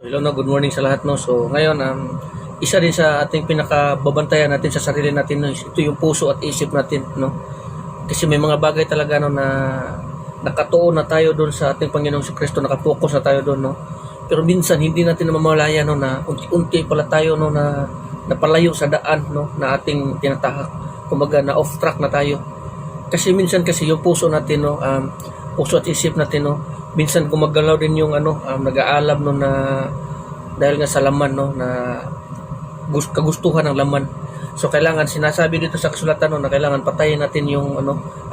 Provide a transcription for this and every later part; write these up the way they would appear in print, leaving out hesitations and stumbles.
Hello no, good morning sa lahat no. So ngayon isa din sa ating pinakababantayan natin sa sarili natin no, ito yung puso at isip natin no. Kasi may mga bagay talaga no na nakatuon na tayo doon sa ating Panginoong Kristo, nakapokus na tayo doon no. Pero minsan hindi natin namamalayan no na unti-unti pala tayo no na napalayo sa daan no na ating tinatahak. Kumbaga na off track na tayo. Kasi minsan kasi yung puso natin no, puso at isip natin no, minsan gumagalaw din yung nag-aalam no na dahil nga sa laman no na kagustuhan ng laman. So kailangan sinasabi dito sa kasulatan no na kailangan patayin natin yung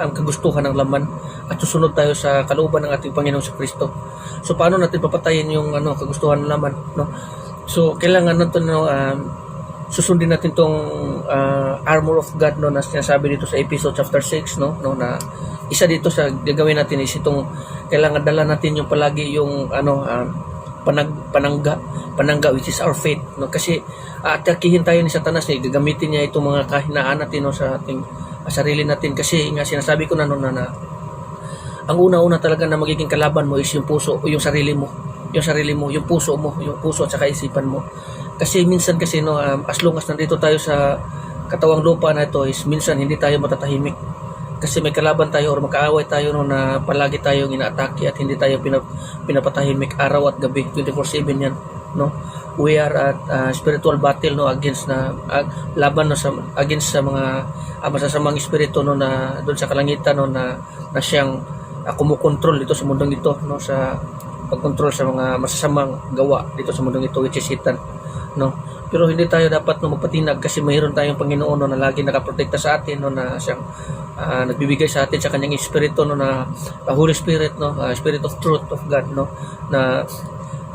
ang kagustuhan ng laman at susunod tayo sa kalooban ng ating Panginoong Kristo. So paano natin papatayin yung kagustuhan ng laman no? So kailangan natin no susundin natin tong armor of God no na sinasabi dito sa Ephesians chapter 6 no na isa dito sa gagawin natin is itong kailangan dala natin yung palagi yung panangga which is our faith no kasi atakihin tayo ni Satanas gagamitin niya itong mga kahinaan natin no sa ating sarili natin kasi nga sinasabi ko na no na ang una-una talaga na magiging kalaban mo is yung puso o yung sarili mo yung puso at saka isipan mo kasi minsan kasi no as long as nandito tayo sa katawang lupa na ito is minsan hindi tayo matatahimik kasi may kalaban tayo or magkaaway tayo no na palagi tayong inaatake at hindi tayo pinapatahimik araw at gabi 24/7 yan no. We are at spiritual battle no against laban no against sa mga masasamang espiritu no na doon sa kalangitan no na siyang kumukontrol dito sa mundong ito no sa pagkontrol sa mga masasamang gawa dito sa mundong ito which is Satan no. Pero hindi tayo dapat no magpatinag kasi mayroon tayong Panginoon no na lagi nakaprotekta sa atin no na siyang nagbibigay sa atin sa kanyang espiritu no na Holy Spirit no, Spirit of Truth of God no na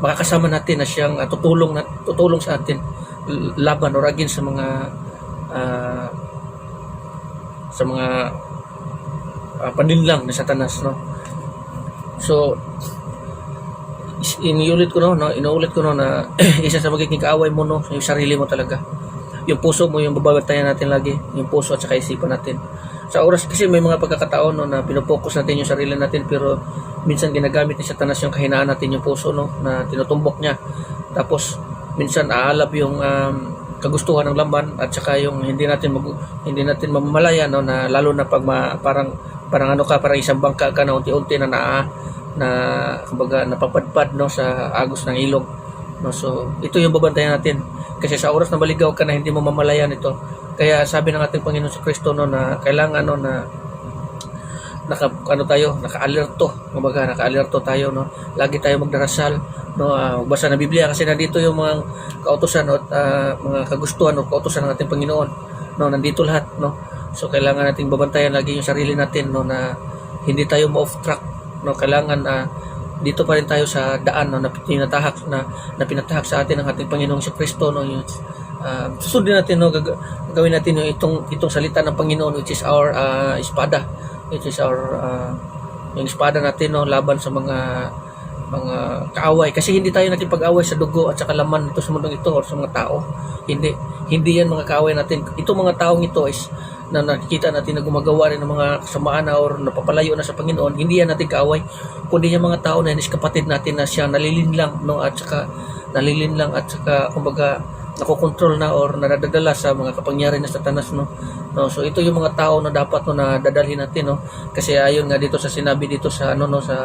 makakasama natin na siyang tutulong sa atin laban or against sa mga paninlang ni Satanas no. So inuulit ko no na isa sa magiging kaaway mo no yung sarili mo talaga, yung puso mo, yung bababantayan natin lagi, yung puso at saka isipan natin. Sa oras kasi may mga pagkakataon no na pinopokus natin yung sarili natin pero minsan ginagamit ni Satanas yung kahinaan natin, yung puso no na tinutumbok niya. Tapos minsan aalab yung kagustuhan ng laman at saka yung hindi natin mamamalayan no na lalo na pag parang parang isang bangka ka na unti-unti na kumbaga napapadpad no sa agos ng ilog no. So ito yung babantayan natin kasi sa oras na maligaw ka na hindi mo mamalayan ito. Kaya sabi ng ating Panginoon sa Kristo no na kailangan no na naka-alerto, kumbaga naka-alerto tayo no. Lagi tayo magdarasal no, magbasa ng Biblia kasi nandito yung mga kautusan at mga kagustuhan o kautusan ng ating Panginoon no, nandito lahat no. So kailangan nating babantayan lagi yung sarili natin no na hindi tayo ma-off track no. Kailangan dito pa rin tayo sa daan no, na pinatahak sa atin ng ating Panginoong Kristo no. Yung susundin natin no, gagawin natin yung itong salita ng Panginoon which is our espada, which is our yung espada natin no laban sa mga kaaway kasi hindi tayo nakipag-away sa dugo at saka laman ito sa mundong ito or sa mga tao. Hindi yan mga kaaway natin. Ito mga taong ito is na nakikita natin na gumagawa rin ng mga kasamaan na or napapalayo na sa Panginoon, hindi yan natin kaaway kundi yung mga tao na yan is kapatid natin na siya nalilinlang no at saka kumbaga nakokontrol na or nadadala sa mga kapangyarihan ng Satanas no. So ito yung mga tao na dapat no na dadalhin natin no kasi ayon nga dito sa sinabi dito sa sa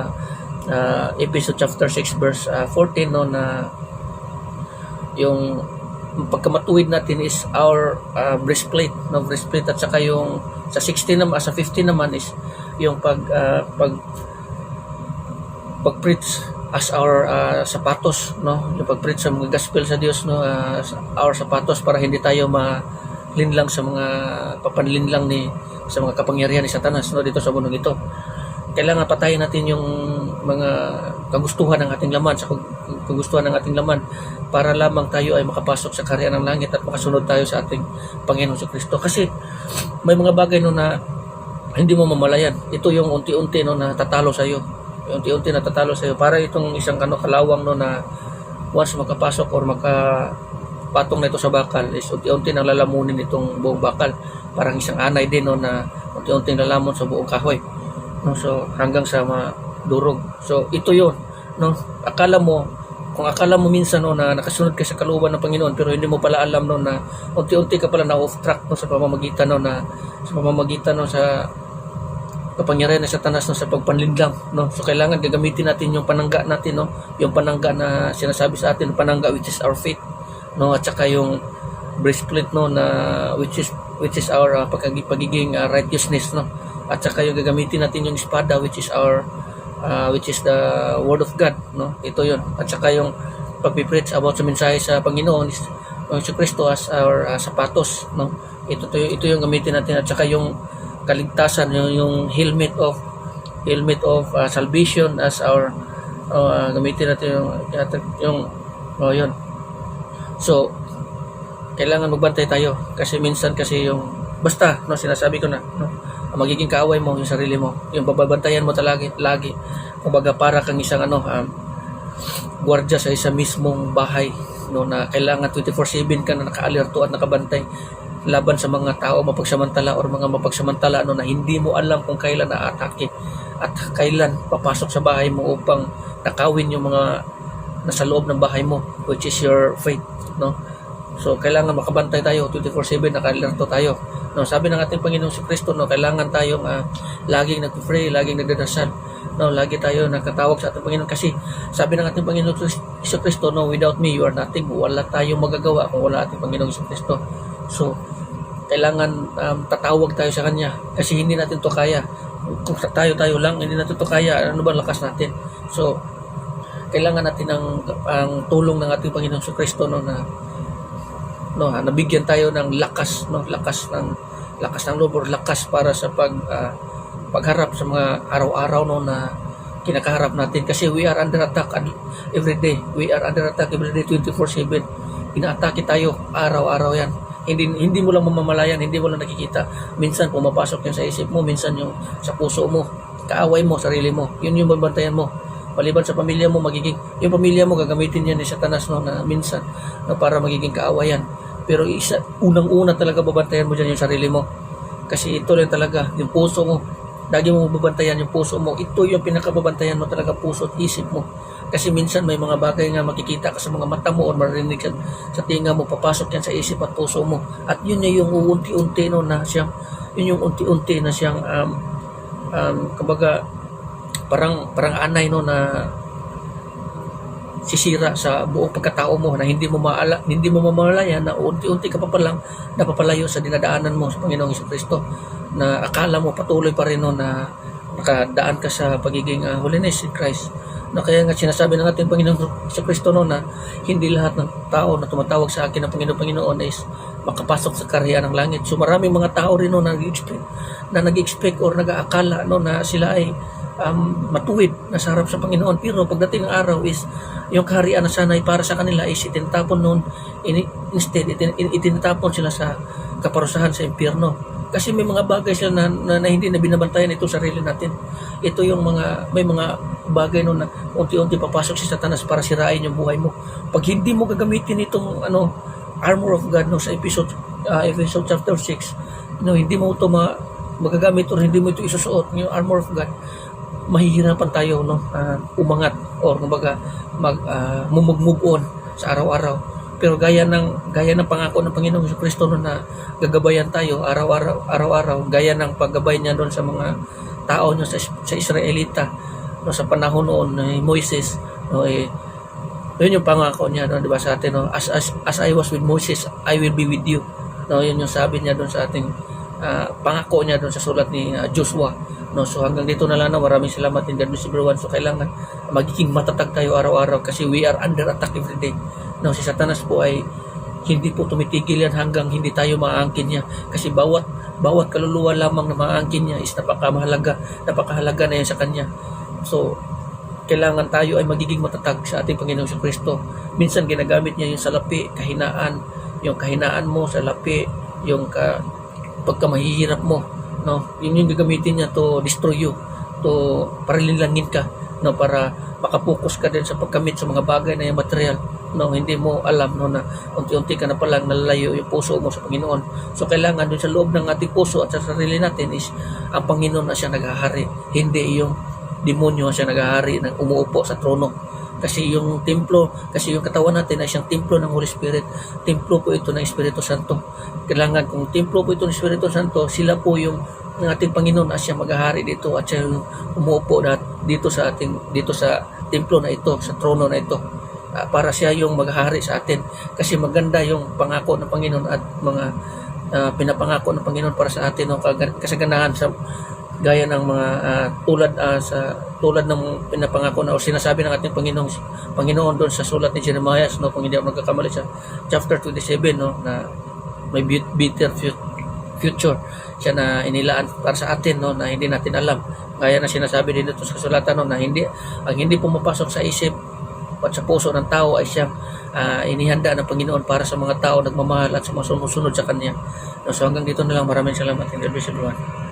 Ephesians chapter 6 verse 14 no na yung pagkamatuwid natin is our breastplate at saka yung sa 16 naman sa 15 naman is yung pag-preach as our sapatos no, yung pag-preach sa mga gospel sa Diyos no, our sapatos para hindi tayo malinlang sa mga papanlinlang sa mga kapangyarihan ni Satanas no dito sa mundong ito. Kailangan patayin natin yung mga kagustuhan ng ating laman sa kagustuhan ng ating laman para lamang tayo ay makapasok sa kaharian ng langit at makasunod tayo sa ating Panginoon Kristo. Kasi may mga bagay no na hindi mo mamalayan. Ito yung unti-unti no na tatalo sa iyo. Unti-unti natatalo sa iyo. Para itong isang kalawang no na once makapasok or makapatong na ito sa bakal is unti-unti nang lalamunin itong buong bakal. Parang isang anay din no na unti-unti lalamon sa buong kahoy. No, so hanggang sa madurog. So ito 'yon, no. Akala mo kung akala mo minsan no, na nakasunod ka sa kalooban ng Panginoon pero hindi mo pala alam no, na unti-unti ka pala na off track no, sa pamamagitan no, sa kapangyarihan ng Satanas no, sa pagpanlinlang no. So kailangan gagamitin natin yung panangga natin no, yung panangga na sinasabi sa atin, panangga which is our faith no, at saka yung breastplate no, na which is our pagiging righteousness no, at saka yung gagamitin natin yung espada which is the word of God no. Ito yun, at saka yung pagpipreach about sa mensahe sa Panginoon is Yesus Kristo as our sapatos no. Ito yung gamitin natin, at saka yung kaligtasan, yung helmet of salvation as our gamitin natin yung yun. So kailangan magbantay tayo kasi minsan kasi yung basta no, sinasabi ko na no, magiging kaaway mo yung sarili mo, yung bababantayan mo talaga lagi, kumbaga para kang isang gwardiya sa isang mismong bahay no, na kailangan 24/7 ka na nakaalerto at nakabantay laban sa mga tao mapagsamantala or mga mapagsamantala no, na hindi mo alam kung kailan na-atake at kailan papasok sa bahay mo upang nakawin yung mga nasa loob ng bahay mo, which is your faith no. So kailangan makabantay tayo 24/7, naka-alerto tayo no. Sabi ng ating Panginoong si Kristo no, kailangan tayong laging nag-pray, laging nagdadasal no, lagi tayo nakatawag sa ating Panginoon kasi sabi ng ating Panginoong si Kristo no, without me you are nothing. Wala tayong magagawa kung wala ating Panginoong si Kristo. So kailangan tatawag tayo sa Kanya kasi hindi natin to kaya. Kung tayo lang, hindi natin to kaya, ano ba lakas natin? So kailangan natin ang tulong ng ating Panginoon sa Kristo no, na nabigyan tayo ng lakas no, lakas ng loob or lakas para sa pagharap sa mga araw-araw no, na kinakaharap natin kasi we are under attack every day. We are under attack every day 24/7. Inaatake tayo araw-araw yan. Hindi mo lang mamamalayan, hindi mo lang nakikita. Minsan pumapasok yan sa isip mo, minsan yung sa puso mo, kaaway mo, sarili mo. Yun yung babantayan mo. Maliban sa pamilya mo, yung pamilya mo gagamitin yan ni Satanas no, na minsan na para magiging kaawayan. Pero unang-una talaga babantayan mo dyan yung sarili mo. Kasi ito lang talaga, yung puso mo. Lagi mo babantayan yung puso mo. Ito yung pinakababantayan mo talaga, puso at isip mo. Kasi minsan may mga bagay nga makikita ka sa mga mata mo o marinig sa tinga mo, papasok yan sa isip at puso mo. At yun yung unti-unti no, na siyang, yun yung unti-unti na siyang kumbaga parang anay no, na sisira sa buong pagkatao mo, na hindi mo mamalayan na unti-unti ka pa palang napapalayo sa dinadaanan mo sa Panginoong Jesucristo, na akala mo patuloy pa rin no, na nakadaan ka sa pagiging holiness in Christ. No, kaya nga sinasabi ng ating Panginoong Jesucristo no, na hindi lahat ng tao na tumatawag sa akin ng Panginoon is makapasok sa kaharian ng langit. So maraming mga tao rin no, na nag-expect or nag-aakala no, na sila ay matuwid na sa harap sa Panginoon, pero pagdating ng araw is yung kaharian na sanay para sa kanila is itinatapon noon, instead itinatapon sila sa kaparusahan sa impyerno. Kasi may mga bagay sila na hindi na binabantayan ito sarili natin. Ito yung may mga bagay no, na unti-unti papasok si Satanas para sirain yung buhay mo. Pag hindi mo gagamitin itong armor of God no, sa Ephesians chapter 6 no, hindi mo ito magagamit or hindi mo ito isusuot yung armor of God, mahihirapan tayo no, umangat or kumbaga move on sa araw-araw. Pero gaya ng pangako ng Panginoong Jesucristo no, na gagabayan tayo araw-araw, gaya ng paggabay niya doon sa mga tao niya sa Israelita no, sa panahon noon ni Moises no, yun yung pangako niya no, di ba sa atin no, as I was with Moses, I will be with you no, yun yung sabi niya doon sa ating pangako niya doon sa sulat ni Joshua no. So hanggang dito na lang na, maraming salamat in God bless everyone. So kailangan magiging matatag tayo araw-araw kasi we are under attack every day no. Si Satanas po ay hindi po tumitigil yan hanggang hindi tayo maaangkin niya, kasi bawat kaluluwa lamang na maaangkin niya is napakahalaga na yan sa kanya. So kailangan tayo ay magiging matatag sa ating Panginoong Jesucristo. Minsan ginagamit niya yung salapi, yung kahinaan mo sa lapi, yung pagka mahihirap mo no, yun yung gagamitin niya to destroy you, to parililangin ka no, para makapokus ka din sa pagkamit sa mga bagay na yung material no. Hindi mo alam no, na unti-unti ka na palang nalalayo yung puso mo sa Panginoon. So kailangan dun sa loob ng ating puso at sa sarili natin is ang Panginoon na siya naghahari, hindi yung demonyo siya naghahari na umuupo sa trono. Kasi yung templo, kasi yung katawan natin ay siyang templo ng Holy Spirit. Templo po ito ng Espiritu Santo. Kailangan kung templo po ito ng Espiritu Santo, sila po yung ng ating Panginoon at siya maghahari dito at siya yung umuupo dito sa templo na ito, sa trono na ito. Para siya yung maghahari sa atin. Kasi maganda yung pangako ng Panginoon at mga pinapangako ng Panginoon para sa atin, no, kasaganahan sa gaya ng mga tulad ng pinapangako na o sinasabi ng ating Panginoon doon sa sulat ni Jeremiah, no, kung hindi ako nagkakamali, sa chapter 27, no, na may bitter future siya na inilaan para sa atin, no, na hindi natin alam. Gaya na sinasabi din dito sa kasulatan, no, na ang hindi pumapasok sa isip at sa puso ng tao ay siyang inihanda ng Panginoon para sa mga tao nagmamahal at sa mga sumusunod sa Kanya. No, so hanggang dito na lang. Maraming salamat. God bless everyone.